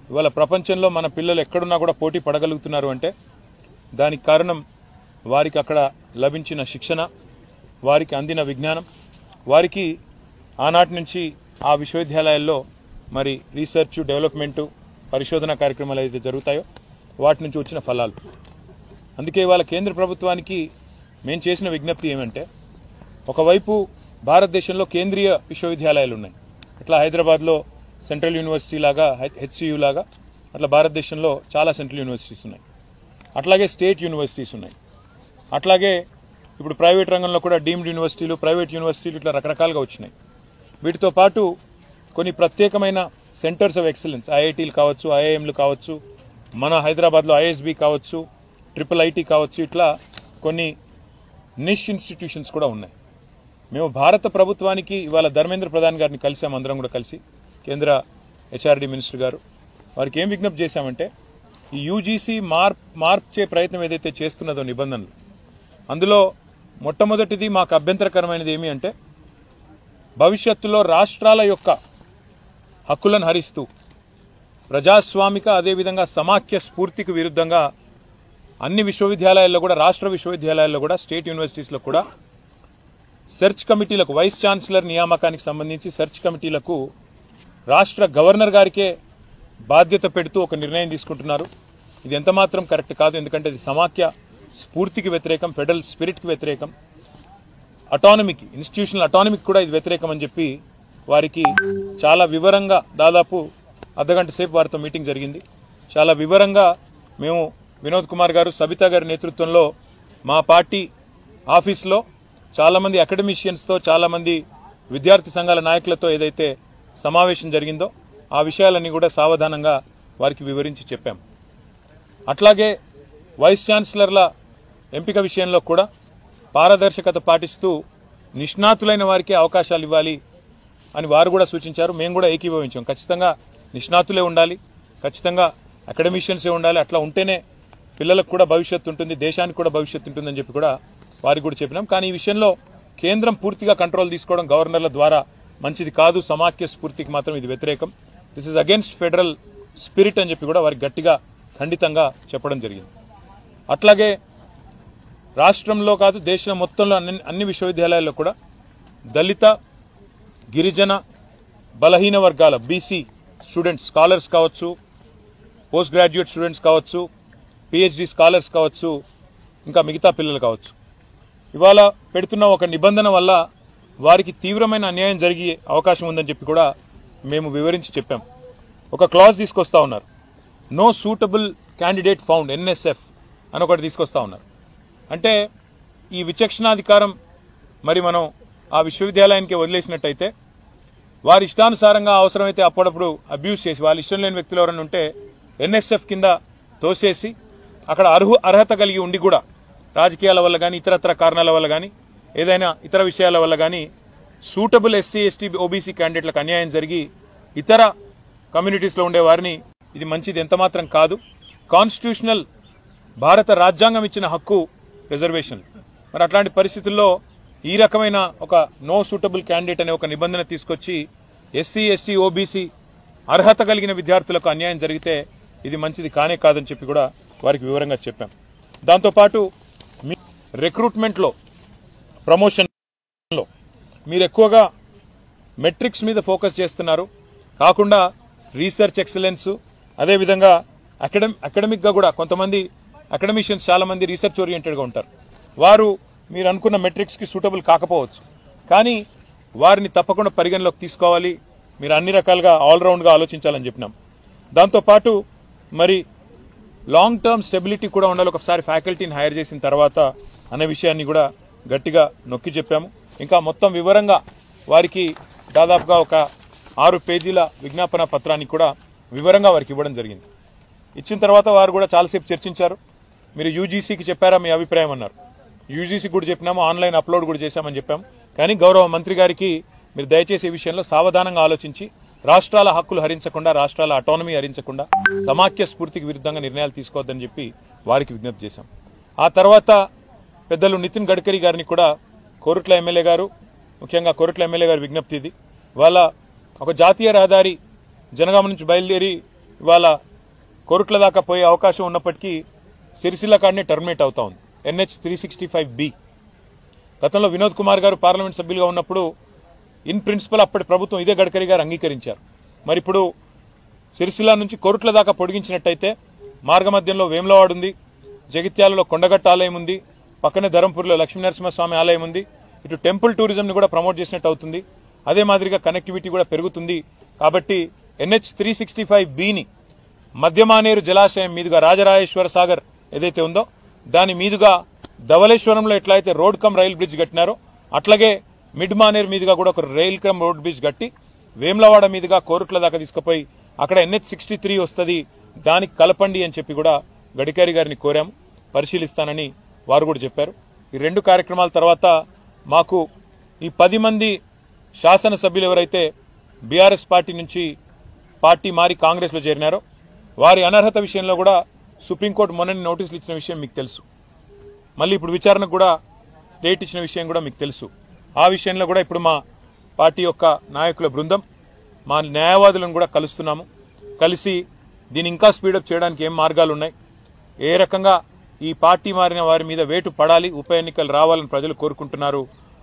ఇవాళ ప్రపంచంలో మన పిల్లలు ఎక్కడున్నా కూడా పోటీ పడగలుగుతున్నారు అంటే దానికి కారణం వారికి అక్కడ లభించిన శిక్షణ, వారికి అందిన విజ్ఞానం, వారికి ఆనాటి నుంచి ఆ విశ్వవిద్యాలయాల్లో మరి రీసెర్చ్, డెవలప్మెంట్, పరిశోధన కార్యక్రమాలు ఏదైతే జరుగుతాయో వాటి నుంచి వచ్చిన ఫలాలు. అందుకే ఇవాళ కేంద్ర ప్రభుత్వానికి మేము చేసిన విజ్ఞప్తి ఏమంటే, ఒకవైపు భారతదేశంలో కేంద్రీయ విశ్వవిద్యాలయాలు ఉన్నాయి. అట్లా హైదరాబాద్లో సెంట్రల్ యూనివర్సిటీ లాగా, హెచ్సియు లాగా అట్లా భారతదేశంలో చాలా సెంట్రల్ యూనివర్సిటీస్ ఉన్నాయి. అట్లాగే స్టేట్ యూనివర్సిటీస్ ఉన్నాయి. అట్లాగే ఇప్పుడు ప్రైవేట్ రంగంలో కూడా డీమ్డ్ యూనివర్సిటీలు, ప్రైవేట్ యూనివర్సిటీలు ఇట్లా రకరకాలుగా వచ్చినాయి. వీటితో పాటు కొన్ని ప్రత్యేకమైన సెంటర్స్ ఆఫ్ ఎక్సలెన్స్, ఐఐటీలు కావచ్చు, ఐఐఎంలు కావచ్చు, మన హైదరాబాద్లో ఐఎస్బి కావచ్చు, IIIT కావచ్చు, ఇట్లా కొన్ని నిష్ ఇన్స్టిట్యూషన్స్ కూడా ఉన్నాయి. మేము భారత ప్రభుత్వానికి ఇవాళ ధర్మేంద్ర ప్రధాన్ గారిని కలిసాం, అందరం కూడా కలిసి, కేంద్ర హెచ్ఆర్డీ మినిస్టర్ గారు. వారికి ఏం విజ్ఞప్తి చేశామంటే, ఈ యూజీసీ మార్చే ప్రయత్నం ఏదైతే చేస్తున్నదో నిబంధనలు, అందులో మొట్టమొదటిది మాకు అభ్యంతరకరమైనది ఏమి అంటే, భవిష్యత్తులో రాష్ట్రాల యొక్క హక్కులను హరిస్తూ ప్రజాస్వామిక అదేవిధంగా సమాఖ్య స్ఫూర్తికి విరుద్ధంగా అన్ని విశ్వవిద్యాలయాల్లో కూడా, రాష్ట్ర విశ్వవిద్యాలయాల్లో కూడా, స్టేట్ యూనివర్సిటీస్లో కూడా సెర్చ్ కమిటీలకు, వైస్ ఛాన్సలర్ నియామకానికి సంబంధించి సెర్చ్ కమిటీలకు రాష్ట్ర గవర్నర్ గారికే బాధ్యత పెడుతూ ఒక నిర్ణయం తీసుకుంటున్నారు. ఇది ఎంతమాత్రం కరెక్ట్ కాదు. ఎందుకంటే ఇది సమాఖ్య స్ఫూర్తికి వ్యతిరేకం, ఫెడరల్ స్పిరిట్కి వ్యతిరేకం, అటానమీకి, ఇన్స్టిట్యూషనల్ అటానమీకి కూడా ఇది వ్యతిరేకం అని చెప్పి వారికి చాలా వివరంగా, దాదాపు అర్ధగంట సేపు వారితో మీటింగ్ జరిగింది. చాలా వివరంగా మేము వినోద్ కుమార్ గారు, సబితా గారి నేతృత్వంలో మా పార్టీ ఆఫీస్లో చాలామంది అకాడమిషియన్స్తో, చాలామంది విద్యార్థి సంఘాల నాయకులతో ఏదైతే సమావేశం జరిగిందో ఆ విషయాలన్నీ కూడా సావధానంగా వారికి వివరించి చెప్పాం. అట్లాగే వైస్ ఛాన్సలర్ల ఎంపిక విషయంలో కూడా పారదర్శకత పాటిస్తూ నిష్ణాతులైన వారికి అవకాశాలు ఇవ్వాలి అని వారు కూడా సూచించారు. మేము కూడా ఏకీభవించాం. ఖచ్చితంగా నిష్ణాతులే ఉండాలి, ఖచ్చితంగా అకాడమిషియన్సే ఉండాలి. అట్లా ఉంటేనే పిల్లలకు కూడా భవిష్యత్తు ఉంటుంది, దేశానికి కూడా భవిష్యత్తు ఉంటుందని చెప్పి కూడా వారికి కూడా చెప్పినాం. కానీ ఈ విషయంలో కేంద్రం పూర్తిగా కంట్రోల్ తీసుకోవడం గవర్నర్ల ద్వారా మంచిది కాదు, సమాఖ్య స్ఫూర్తికి మాత్రం ఇది వ్యతిరేకం, this is against federal spirit అని చెప్పి కూడా వారికి గట్టిగా ఖండితంగా చెప్పడం జరిగింది. అట్లాగే రాష్ట్రంలో కాదు, దేశం మొత్తంలో అన్ని విశ్వవిద్యాలయాల్లో కూడా దళిత, గిరిజన, బలహీన వర్గాల బీసీ స్టూడెంట్స్, స్కాలర్స్ కావచ్చు, పోస్ట్ గ్రాడ్యుయేట్ స్టూడెంట్స్ కావచ్చు, పిహెచ్డి స్కాలర్స్ కావచ్చు, ఇంకా మిగతా పిల్లలు కావచ్చు, ఇవాళ పెడుతున్న ఒక నిబంధన వల్ల వారికి తీవ్రమైన అన్యాయం జరిగే అవకాశం ఉందని చెప్పి కూడా మేము వివరించి చెప్పాం. ఒక క్లాజ్ తీసుకొస్తా ఉన్నారు, no suitable candidate found, NSF అని ఒకటి తీసుకొస్తా ఉన్నారు. అంటే ఈ విచక్షణాధికారం మరి మనం ఆ విశ్వవిద్యాలయానికి వదిలేసినట్టయితే వారి ఇష్టానుసారంగా అవసరమైతే అప్పుడప్పుడు అబ్యూస్ చేసి, వాళ్ళ ఇష్టం లేని వ్యక్తులు ఎవరైనా ఉంటే NSF కింద తోసేసి అక్కడ అర్హత కలిగి ఉండి కూడా రాజకీయాల వల్ల కానీ, ఇతరత్ర కారణాల వల్ల కానీ, ఏదైనా ఇతర విషయాల వల్ల కానీ సూటబుల్ SC, ST, OBC క్యాండిడేట్లకు అన్యాయం జరిగి ఇతర కమ్యూనిటీస్లో ఉండే వారిని, ఇది మంచిది ఎంతమాత్రం కాదు. కాన్స్టిట్యూషనల్ భారత రాజ్యాంగం ఇచ్చిన హక్కు రిజర్వేషన్. మరి అట్లాంటి పరిస్థితుల్లో ఈ రకమైన ఒక నో సూటబుల్ క్యాండిడేట్ అనే ఒక నిబంధన తీసుకొచ్చి SC, ST, OBC అర్హత కలిగిన విద్యార్థులకు అన్యాయం జరిగితే ఇది మంచిది కానే కాదని చెప్పి కూడా వారికి వివరంగా చెప్పాం. దాంతోపాటు మీ రిక్రూట్మెంట్లో, ప్రమోషన్లో మీరు ఎక్కువగా మెట్రిక్స్ మీద ఫోకస్ చేస్తున్నారు కాకుండా రీసెర్చ్ ఎక్సలెన్స్, అదేవిధంగా అకాడమిక్గా కూడా కొంతమంది అకాడమిషియన్స్ చాలా మంది రీసెర్చ్ ఓరియంటెడ్గా ఉంటారు. వారు మీరు అనుకున్న మెట్రిక్స్కి సూటబుల్ కాకపోవచ్చు, కానీ వారిని తప్పకుండా పరిగణలోకి తీసుకోవాలి, మీరు అన్ని రకాలుగా ఆల్రౌండ్గా ఆలోచించాలని చెప్పినాం. దాంతోపాటు మరి లాంగ్ టర్మ్ స్టెబిలిటీ కూడా ఉండాలి ఒకసారి ఫ్యాకల్టీని హైర్ చేసిన తర్వాత అనే విషయాన్ని కూడా గట్టిగా నొక్కి చెప్పాము. ఇంకా మొత్తం వివరంగా వారికి దాదాపుగా ఒక 6 పేజీల విజ్ఞాపన పత్రాన్ని కూడా వివరంగా వారికి ఇవ్వడం జరిగింది. ఇచ్చిన తర్వాత వారు కూడా చాలాసేపు చర్చించారు. మీరు యూజీసీకి చెప్పారా మీ అభిప్రాయం అన్నారు. యూజీసీకి కూడా చెప్పినాము, ఆన్లైన్ అప్లోడ్ కూడా చేశామని చెప్పాము. కానీ గౌరవ మంత్రి గారికి మీరు దయచేసి ఈ విషయంలో సావధానంగా ఆలోచించి రాష్ట్రాల హక్కులు హరించకుండా, రాష్ట్రాల అటానమీ హరించకుండా సమాఖ్య స్ఫూర్తికి విరుద్ధంగా నిర్ణయాలు తీసుకోవద్దని చెప్పి వారికి విజ్ఞప్తి చేశాం. ఆ తర్వాత పెద్దలు నితిన్ గడ్కరీ గారిని కూడా కోరుట్ల ఎమ్మెల్యే గారు, ముఖ్యంగా కోరుట్ల ఎమ్మెల్యే గారి విజ్ఞప్తి ఇది. వాళ్ళ ఒక జాతీయ రహదారి జనగామ నుంచి బయలుదేరి ఇవాళ కోరుట్ల దాకా పోయే అవకాశం ఉన్నప్పటికీ సిరిసిల్ల కాడనే టర్మినేట్ అవుతా ఉంది NH 365B. గతంలో వినోద్ కుమార్ గారు పార్లమెంట్ సభ్యులుగా ఉన్నప్పుడు ఇన్ ప్రిన్సిపల్ అప్పటి ప్రభుత్వం ఇదే గడ్కరీ గారు అంగీకరించారు. మరి ఇప్పుడు సిరిసిల్ల నుంచి కోరుట్ల దాకా పొడిగించినట్టయితే మార్గమధ్యంలో వేములవాడ ఉంది, జగిత్యాలలో కొండగట్ట ఆలయం ఉంది, పక్కనే ధరంపూర్లో లక్ష్మీనరసింహస్వామి ఆలయం ఉంది. ఇటు టెంపుల్ టూరిజంని కూడా ప్రమోట్ చేసినట్టు అవుతుంది. అదే మాదిరిగా కనెక్టివిటీ కూడా పెరుగుతుంది. కాబట్టి NH 365Bని మధ్యమానేరు జలాశయం మీదుగా రాజరాజేశ్వర సాగర్ ఏదైతే ఉందో దాని మీదుగా ధవళేశ్వరంలో ఎట్లయితే రోడ్ కమ్ రైల్ బ్రిడ్జ్ కట్టినారో అట్లాగే మిడ్ మానేరు మీదుగా కూడా ఒక రైల్ కమ్ రోడ్ బ్రిడ్జ్ కట్టి వేములవాడ మీదుగా కోరుట్ల దాకా తీసుకుపోయి అక్కడ NH 63 వస్తుంది, దానికి కలపండి అని చెప్పి కూడా గడ్కరీ గారిని కోరాము. పరిశీలిస్తానని వారు కూడా చెప్పారు. ఈ రెండు కార్యక్రమాల తర్వాత మాకు ఈ 10 మంది శాసనసభ్యులు ఎవరైతే బీఆర్ఎస్ పార్టీ నుంచి పార్టీ మారి కాంగ్రెస్ లో చేరినారో వారి అనర్హత విషయంలో కూడా సుప్రీంకోర్టు మొన్ననే నోటీసులు ఇచ్చిన విషయం మీకు తెలుసు. మళ్ళీ ఇప్పుడు విచారణకు కూడా డేట్ ఇచ్చిన విషయం కూడా మీకు తెలుసు. ఆ విషయంలో కూడా ఇప్పుడు మా పార్టీ యొక్క నాయకుల బృందం మా న్యాయవాదులను కూడా కలుస్తున్నాము. కలిసి దీన్ని ఇంకా స్పీడప్ చేయడానికి ఏం మార్గాలు ఉన్నాయి, ఏ రకంగా ఈ పార్టీ మారిన వారి మీద వేటు పడాలి, ఉప ఎన్నికలు రావాలని ప్రజలు కోరుకుంటున్నారు,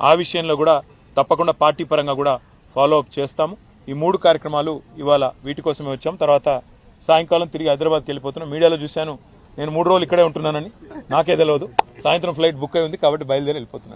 ఆ విషయంలో కూడా తప్పకుండా పార్టీ పరంగా కూడా ఫాలో అప్ చేస్తాము. ఈ 3 కార్యక్రమాలు ఇవాళ వీటి కోసమే వచ్చాం. తర్వాత సాయంకాలం తిరిగి హైదరాబాద్కి వెళ్ళిపోతున్నాం. మీడియాలో చూశాను నేను 3 రోజులు ఇక్కడే ఉంటున్నానని, నాకే తెలియదు. సాయంత్రం ఫ్లైట్ బుక్ అయి ఉంది కాబట్టి బయలుదేరి వెళ్ళిపోతున్నాను.